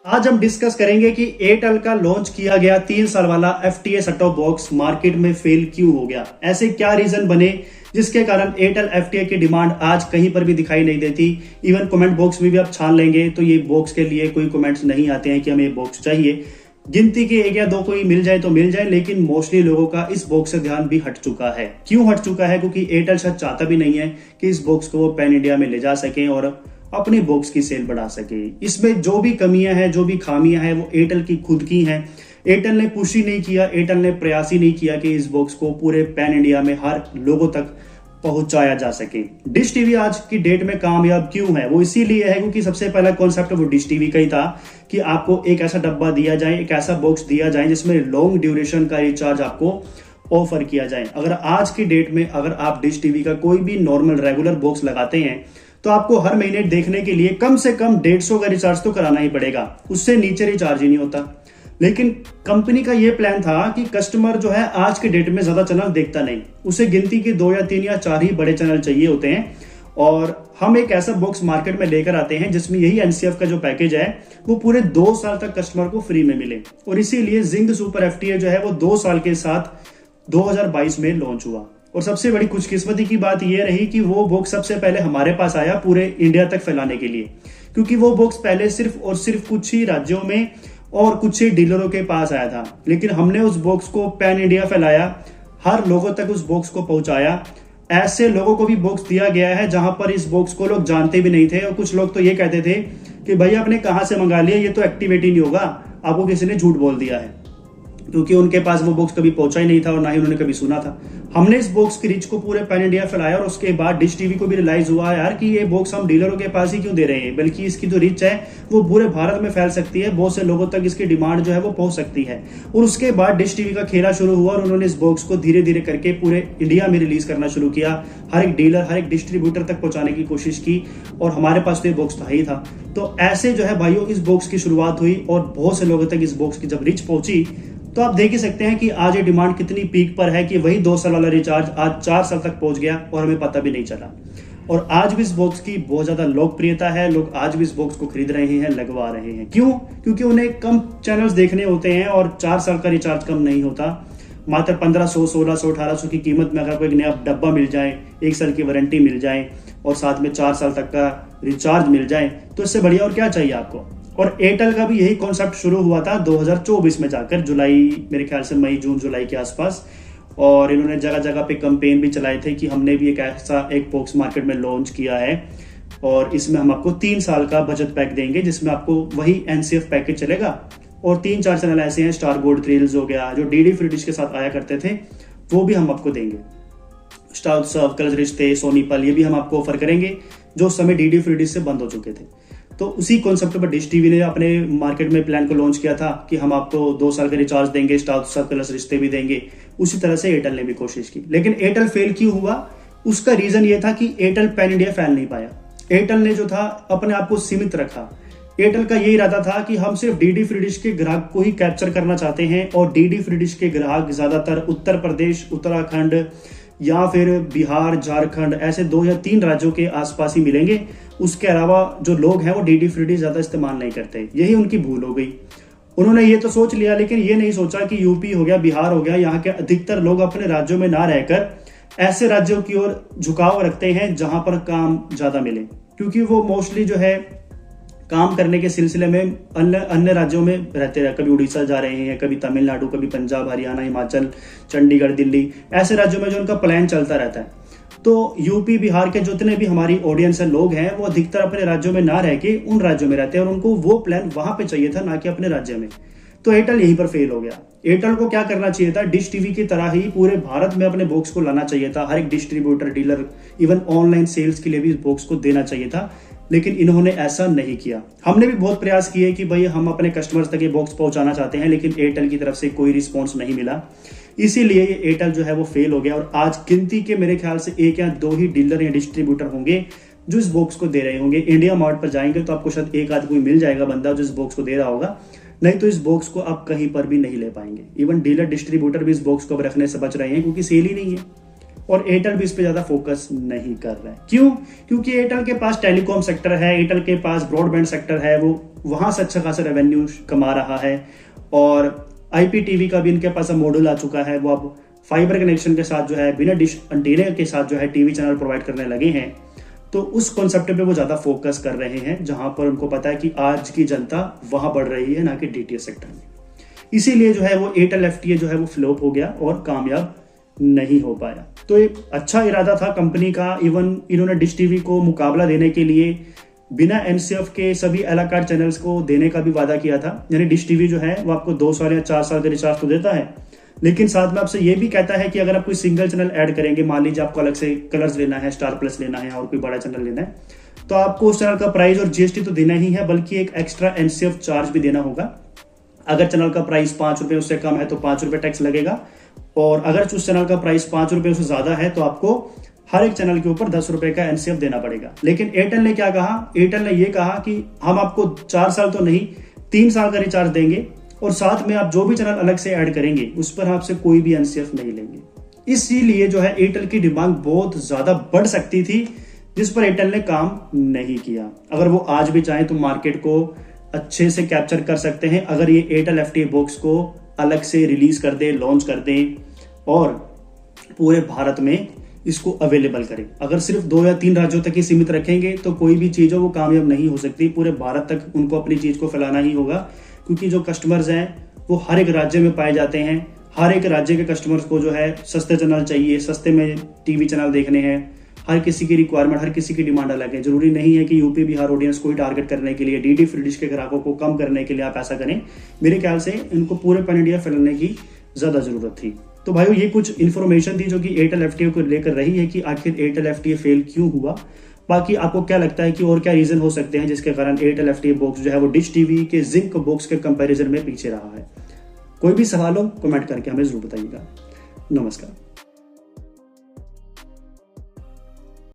आज हम डिस्कस करेंगे कि एयरटेल का लॉन्च किया गया 3 साल वाला FTA set top box market में फेल क्यों हो गया। ऐसे क्या रीजन बने जिसके कारण एयरटेल FTA की डिमांड आज कहीं पर भी दिखाई नहीं देती। इवन कमेंट बॉक्स में भी आप छान लेंगे तो ये बॉक्स के लिए कोई कमेंट्स नहीं आते हैं कि हमें ये बॉक्स चाहिए। गिनती के एक या दो कोई मिल जाए तो मिल जाए, लेकिन मोस्टली लोगों का इस बॉक्स से ध्यान भी हट चुका है। क्यों हट चुका है? क्योंकि एयरटेल शायद चाहता भी नहीं है कि इस बॉक्स को वो पैन इंडिया में ले जा सके और अपनी बॉक्स की सेल बढ़ा सके। इसमें जो भी कमियां हैं, जो भी खामियां हैं, वो एयरटेल की खुद की हैं। एयरटेल ने पुश ही नहीं किया, एयरटेल ने प्रयास ही नहीं किया कि इस बॉक्स को पूरे पैन इंडिया में हर लोगों तक पहुंचाया जा सके। डिश टीवी आज की डेट में कामयाब क्यों है? वो इसीलिए है क्योंकि सबसे पहला कॉन्सेप्ट वो डिश टीवी का ही था कि आपको एक ऐसा डब्बा दिया जाए, एक ऐसा बॉक्स दिया जाए जिसमें लॉन्ग ड्यूरेशन का रिचार्ज आपको ऑफर किया जाए। अगर आज की डेट में अगर आप डिश टीवी का कोई भी नॉर्मल रेगुलर बॉक्स लगाते हैं तो आपको हर महीने देखने के लिए कम से कम 150 का रिचार्ज तो कराना ही पड़ेगा, उससे नीचे रिचार्ज ही नहीं होता। लेकिन कंपनी का यह प्लान था कि कस्टमर जो है आज के डेट में ज्यादा चैनल देखता नहीं, उसे गिनती के 2 या 3 या 4 ही बड़े चैनल चाहिए होते हैं। और हम एक ऐसा बॉक्स मार्केट में लेकर आते हैं जिसमें यही NCF का जो पैकेज है वो पूरे 2 साल तक कस्टमर को फ्री में मिले। और इसीलिए जिंग सुपर FTA जो है वो 2 साल के साथ 2022 में लॉन्च हुआ। और सबसे बड़ी खुशकिस्मती की बात यह रही कि वो बॉक्स सबसे पहले हमारे पास आया पूरे इंडिया तक फैलाने के लिए, क्योंकि वो बॉक्स पहले सिर्फ और सिर्फ कुछ ही राज्यों में और कुछ ही डीलरों के पास आया था। लेकिन हमने उस बॉक्स को पैन इंडिया फैलाया, हर लोगों तक उस बॉक्स को पहुंचाया। ऐसे लोगों को भी बॉक्स दिया गया है जहां पर इस बॉक्स को लोग जानते भी नहीं थे, और कुछ लोग तो ये कहते थे कि भैया आपने कहां से मंगा लिया, ये तो एक्टिवेट ही नहीं होगा, आपको किसी ने झूठ बोल दिया है, क्योंकि उनके पास वो बॉक्स कभी पहुंचा ही नहीं था और ना ही उन्होंने कभी सुना था। हमने इस बॉक्स की रीच को पूरे पैन इंडिया फैलाया और उसके बाद डिश टीवी को भी रियलाइज हुआ यार कि ये बॉक्स हम डीलरों के पास ही क्यों दे रहे हैं, बल्कि इसकी जो रीच है वो पूरे भारत में फैल सकती है, बहुत से लोगों तक इसकी डिमांड जो है वो पहुंच सकती है। और उसके बाद डिश टीवी का खेला शुरू हुआ और उन्होंने इस बॉक्स को धीरे धीरे करके पूरे इंडिया में रिलीज करना शुरू किया, हर एक डीलर हर एक डिस्ट्रीब्यूटर तक पहुंचाने की कोशिश की। और हमारे पास तो ये बॉक्स था ही था। तो ऐसे जो है भाइयों इस बॉक्स की शुरुआत हुई और बहुत से लोगों तक इस बॉक्स की जब रीच पहुंची तो आप देख ही सकते हैं कि आज ये डिमांड कितनी पीक पर है कि वही 2 साल वाला रिचार्ज आज 4 साल तक पहुंच गया और हमें पता भी नहीं चला। और आज भी इस बॉक्स की बहुत ज्यादा लोकप्रियता है, लोग आज भी इस बॉक्स को खरीद रहे हैं, लगवा रहे हैं। क्यों? क्योंकि उन्हें कम चैनल्स देखने होते हैं और 4 साल का रिचार्ज कम नहीं होता। मात्र 1500, 1600, 1800 की कीमत में अगर कोई नया डब्बा मिल जाए, 1 साल की वारंटी मिल जाए और साथ में 4 साल तक का रिचार्ज मिल जाए तो इससे बढ़िया और क्या चाहिए आपको। और एयरटेल का भी यही कॉन्सेप्ट शुरू हुआ था 2024 में जाकर, जुलाई, मेरे ख्याल से मई जून जुलाई के आसपास। और इन्होंने जगह जगह पे कैंपेन भी चलाए थे कि हमने भी एक ऐसा एक बॉक्स मार्केट में लॉन्च किया है और इसमें हम आपको 3 साल का बजट पैक देंगे जिसमें आपको वही NCF पैकेज चलेगा और 3-4 चैनल ऐसे हैं, स्टार गोल्ड थ्रिल्स हो गया, जो DD फ्री डिश के साथ आया करते थे, वो भी हम आपको देंगे। स्टार उत्सव, कलर्स रिश्ते, सोनी पल, ये भी हम आपको ऑफर करेंगे जो उस समय DD फ्री डिश से बंद हो चुके थे। तो उसी कॉन्सेप्ट पर डिश टीवी ने अपने मार्केट में प्लान को लॉन्च किया था कि हम आपको 2 साल का रिचार्ज देंगे, स्टार उत्सव, कलर्स रिश्ते भी देंगे। उसी तरह से एयरटेल ने भी कोशिश की, लेकिन एयरटेल फेल क्यों हुआ? उसका रीजन ये था कि एयरटेल पैन इंडिया फैल नहीं पाया। एयरटेल ने जो था अपने आप को सीमित रखा। एयरटेल का यही इरादा था कि हम सिर्फ DD फ्री डिश के ग्राहक को ही कैप्चर करना चाहते हैं और DD फ्री डिश के ग्राहक ज्यादातर उत्तर प्रदेश, उत्तराखंड या फिर बिहार, झारखंड, ऐसे 2 या 3 राज्यों के आसपास ही मिलेंगे। उसके अलावा जो लोग हैं वो DD फ्री डिश ज्यादा इस्तेमाल नहीं करते। यही उनकी भूल हो गई। उन्होंने ये तो सोच लिया, लेकिन ये नहीं सोचा कि यूपी हो गया, बिहार हो गया, यहाँ के अधिकतर लोग अपने राज्यों में ना रहकर ऐसे राज्यों की ओर झुकाव रखते हैं जहां पर काम ज्यादा मिले, क्योंकि वो मोस्टली जो है काम करने के सिलसिले में अन्य राज्यों में रहते हैं। कभी उड़ीसा जा रहे हैं, कभी तमिलनाडु, कभी पंजाब, हरियाणा, हिमाचल, चंडीगढ़, दिल्ली, ऐसे राज्यों में जो उनका प्लान चलता रहता है। तो यूपी, बिहार के जितने भी हमारी ऑडियंस है, लोग हैं, वो अधिकतर अपने राज्यों में ना रह के उन राज्यों में रहते हैं और उनको वो प्लान वहां पे चाहिए था, ना कि अपने राज्य में। तो एयरटेल यहीं पर फेल हो गया। एयरटेल को क्या करना चाहिए था? डिश टीवी की तरह ही पूरे भारत में अपने बॉक्स को लाना चाहिए था। हर एक distributor, dealer, even online sales के लिए भी इस बॉक्स को देना चाहिए था, लेकिन इन्होंने ऐसा नहीं किया। हमने भी बहुत प्रयास किए कि भाई हम अपने कस्टमर्स तक ये बॉक्स पहुंचाना चाहते हैं, लेकिन एयरटेल की तरफ से कोई रिस्पॉन्स नहीं मिला। इसीलिए ये एयरटेल जो है वो फेल हो गया। और आज गिनती के मेरे ख्याल से 1 या 2 ही डीलर या डिस्ट्रीब्यूटर होंगे जो इस बॉक्स को दे रहे होंगे। इंडिया मार्ट पर जाएंगे तो आपको शायद 1 आध कोई मिल जाएगा बंदा जो इस बॉक्स को दे रहा होगा, नहीं तो इस बॉक्स को आप कहीं पर भी नहीं ले पाएंगे। इवन डीलर, डिस्ट्रीब्यूटर भी इस बॉक्स को अब रखने से बच रहे हैं क्योंकि सेल ही नहीं है। और एयरटेल भी इस पे ज्यादा फोकस नहीं कर रहा है। क्यों? क्योंकि एयरटेल के पास टेलीकॉम सेक्टर है, एयरटेल के पास ब्रॉडबैंड सेक्टर है, वो वहां से अच्छा खासा रेवेन्यू कमा रहा है। और IPTV का भी इनके पास मॉडल आ चुका है, वो अब फाइबर कनेक्शन के साथ जो है बिना डिश एंटीना के साथ जो है टीवी चैनल प्रोवाइड करने लगे हैं। तो उस कॉन्सेप्ट पे वो ज्यादा फोकस कर रहे हैं, जहां पर उनको पता है कि आज की जनता वहां बढ़ रही है, ना कि DTH सेक्टर में। इसीलिए जो है वो एयरटेल FTA जो है वो फ्लॉप हो गया और कामयाब नहीं हो पाया। तो एक अच्छा इरादा था कंपनी का। इवन इन्होंने डिश टीवी को मुकाबला देने के लिए बिना NCF के सभी अला कार्ड चैनल्स को देने का भी वादा किया था। यानी डिश टीवी जो है वो आपको 2 साल या 4 साल का रिचार्ज तो देता है, लेकिन साथ में आपसे ये भी कहता है कि अगर आप कोई सिंगल चैनल ऐड करेंगे, मान लीजिए आपको अलग से कलर्स लेना है, स्टार प्लस लेना है और कोई बड़ा चैनल लेना है, तो आपको उस चैनल का प्राइस और GST तो देना ही है, बल्कि एक एक्स्ट्रा NCF चार्ज भी देना होगा। अगर चैनल का प्राइस 5 रुपए उससे कम है तो 5 रुपए टैक्स लगेगा, और अगर उस चैनल का प्राइस 5 रुपए उससे ज्यादा है तो आपको हर एक चैनल के ऊपर 10 रुपए का NCF देना पड़ेगा। लेकिन एयरटेल ने क्या कहा? एयरटेल ने यह कहा कि हम आपको 4 साल तो नहीं 3 साल का रिचार्ज देंगे, और साथ में आप जो भी चैनल अलग से ऐड करेंगे उस पर आपसे कोई भी NCF नहीं लेंगे। इसीलिए जो है एयरटेल की डिमांड बहुत ज्यादा बढ़ सकती थी, जिस पर एयरटेल ने काम नहीं किया। अगर वो आज भी चाहें तो मार्केट को अच्छे से कैप्चर कर सकते हैं, अगर ये एयरटेल FTA बॉक्स को अलग से रिलीज कर दे, लॉन्च कर दें और पूरे भारत में इसको अवेलेबल करें। अगर सिर्फ 2 या 3 राज्यों तक ही सीमित रखेंगे तो कोई भी चीज वो कामयाब नहीं हो सकती। पूरे भारत तक उनको अपनी चीज को फैलाना ही होगा, क्योंकि जो कस्टमर्स हैं वो हर एक राज्य में पाए जाते हैं। हर एक राज्य के कस्टमर्स को जो है सस्ते चैनल चाहिए, सस्ते में टीवी चैनल देखने हैं। हर किसी की रिक्वायरमेंट, हर किसी की डिमांड अलग है। जरूरी नहीं है कि यूपी बिहार ऑडियंस को ही टारगेट करने के लिए, DD फ्री डिश के ग्राहकों को कम करने के लिए आप ऐसा करें। मेरे ख्याल से इनको पूरे पैन इंडिया फैलाने की ज्यादा जरूरत थी। तो भाइयों, ये कुछ इन्फॉर्मेशन थी जो कि एयरटेल FTA को लेकर रही है कि आखिर एयरटेल FTA फेल क्यों हुआ। बाकी आपको क्या लगता है कि और क्या रीजन हो सकते हैं जिसके कारण एयरटेल FTA बॉक्स जो है वो डिश टीवी के जिंक बॉक्स के कंपैरिजन में पीछे रहा है? कोई भी सवाल हो कमेंट करके हमें जरूर बताइएगा। नमस्कार।